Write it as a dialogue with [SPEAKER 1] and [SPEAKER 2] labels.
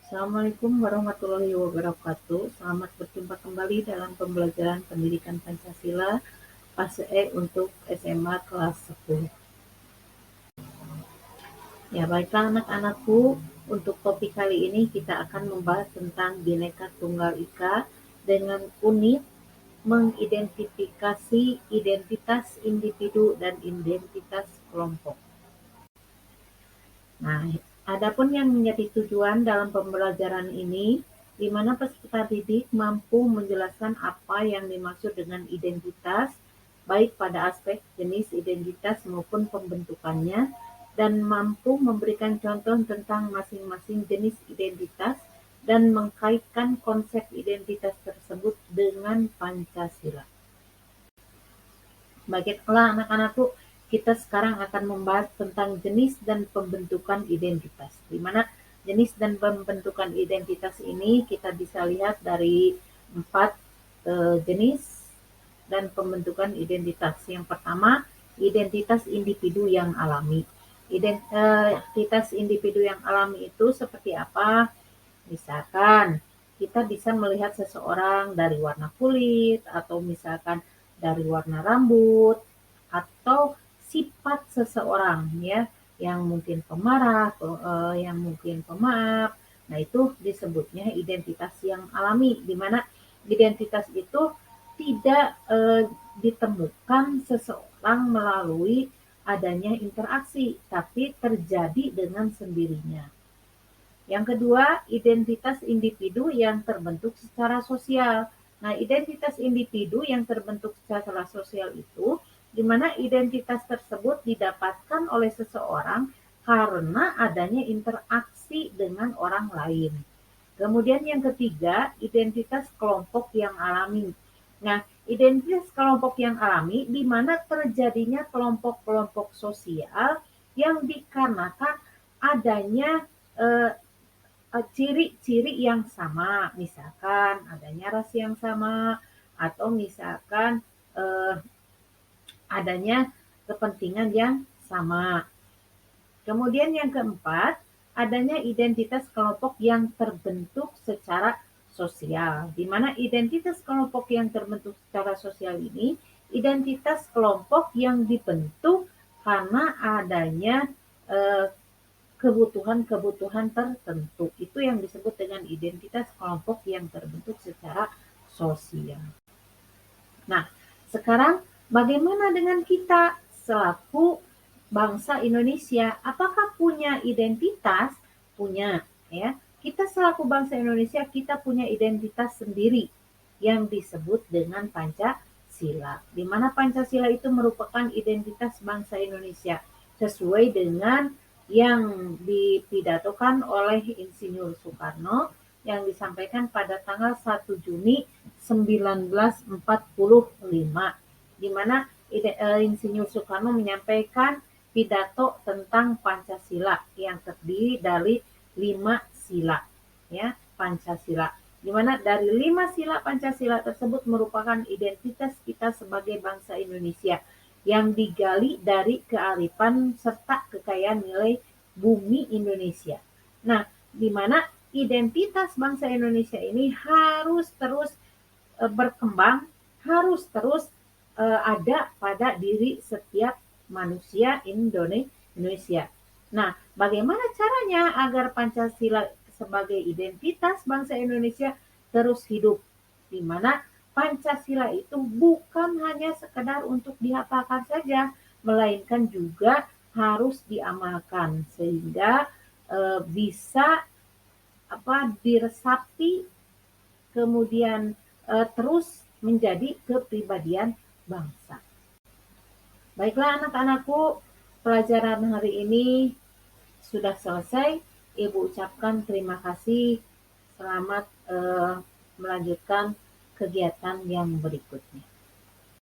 [SPEAKER 1] Assalamualaikum warahmatullahi wabarakatuh. Selamat berjumpa kembali dalam pembelajaran pendidikan Pancasila fase E untuk SMA kelas 10. Ya, baiklah anak-anakku, untuk topik kali ini kita akan membahas tentang Bhinneka Tunggal Ika dengan unit mengidentifikasi identitas individu dan identitas kelompok. Nah, adapun yang menjadi tujuan dalam pembelajaran ini, di mana peserta didik mampu menjelaskan apa yang dimaksud dengan identitas, baik pada aspek jenis identitas maupun pembentukannya, dan mampu memberikan contoh tentang masing-masing jenis identitas dan mengkaitkan konsep identitas tersebut dengan Pancasila. Baiklah anak-anakku, kita sekarang akan membahas tentang jenis dan pembentukan identitas. Di mana jenis dan pembentukan identitas ini kita bisa lihat dari 4 jenis dan pembentukan identitas. Yang pertama, identitas individu yang alami. Identitas individu yang alami itu seperti apa? Misalkan kita bisa melihat seseorang dari warna kulit, atau misalkan dari warna rambut, atau sifat seseorang ya, yang mungkin pemarah, yang mungkin pemaaf. Nah, itu disebutnya identitas yang alami, di mana identitas itu tidak ditemukan seseorang melalui adanya interaksi, tapi terjadi dengan sendirinya. Yang kedua, identitas individu yang terbentuk secara sosial. Nah, identitas individu yang terbentuk secara sosial itu, di mana identitas tersebut didapatkan oleh seseorang karena adanya interaksi dengan orang lain. Kemudian yang ketiga, identitas kelompok yang alami. Nah, identitas kelompok yang alami di mana terjadinya kelompok-kelompok sosial yang dikarenakan adanya eh, ciri-ciri yang sama, misalkan adanya ras yang sama, atau misalkan eh, adanya kepentingan yang sama. Kemudian yang keempat, adanya identitas kelompok yang terbentuk secara sosial. Di mana identitas kelompok yang terbentuk secara sosial ini, identitas kelompok yang dibentuk karena adanya eh, kebutuhan-kebutuhan tertentu. Itu yang disebut dengan identitas kelompok yang terbentuk secara sosial. Nah, sekarang bagaimana dengan kita selaku bangsa Indonesia? Apakah punya identitas? Punya, ya. Kita selaku bangsa Indonesia, kita punya identitas sendiri yang disebut dengan Pancasila. Di mana Pancasila itu merupakan identitas bangsa Indonesia sesuai dengan yang dipidatokan oleh Insinyur Soekarno yang disampaikan pada tanggal 1 Juni 1945, di mana Insinyur Soekarno menyampaikan pidato tentang Pancasila yang terdiri dari 5 sila, ya, Pancasila. Di mana dari 5 sila Pancasila tersebut merupakan identitas kita sebagai bangsa Indonesia yang digali dari kearifan serta kekayaan nilai bumi Indonesia. Nah, di mana identitas bangsa Indonesia ini harus terus berkembang, harus terus ada pada diri setiap manusia Indonesia. Nah, bagaimana caranya agar Pancasila sebagai identitas bangsa Indonesia terus hidup? Di mana Pancasila itu bukan hanya sekedar untuk dihafalkan saja, melainkan juga harus diamalkan sehingga bisa diresapi, kemudian terus menjadi kepribadian bangsa. Baiklah anak-anakku, pelajaran hari ini sudah selesai. Ibu ucapkan terima kasih. Selamat melanjutkan kegiatan yang berikutnya.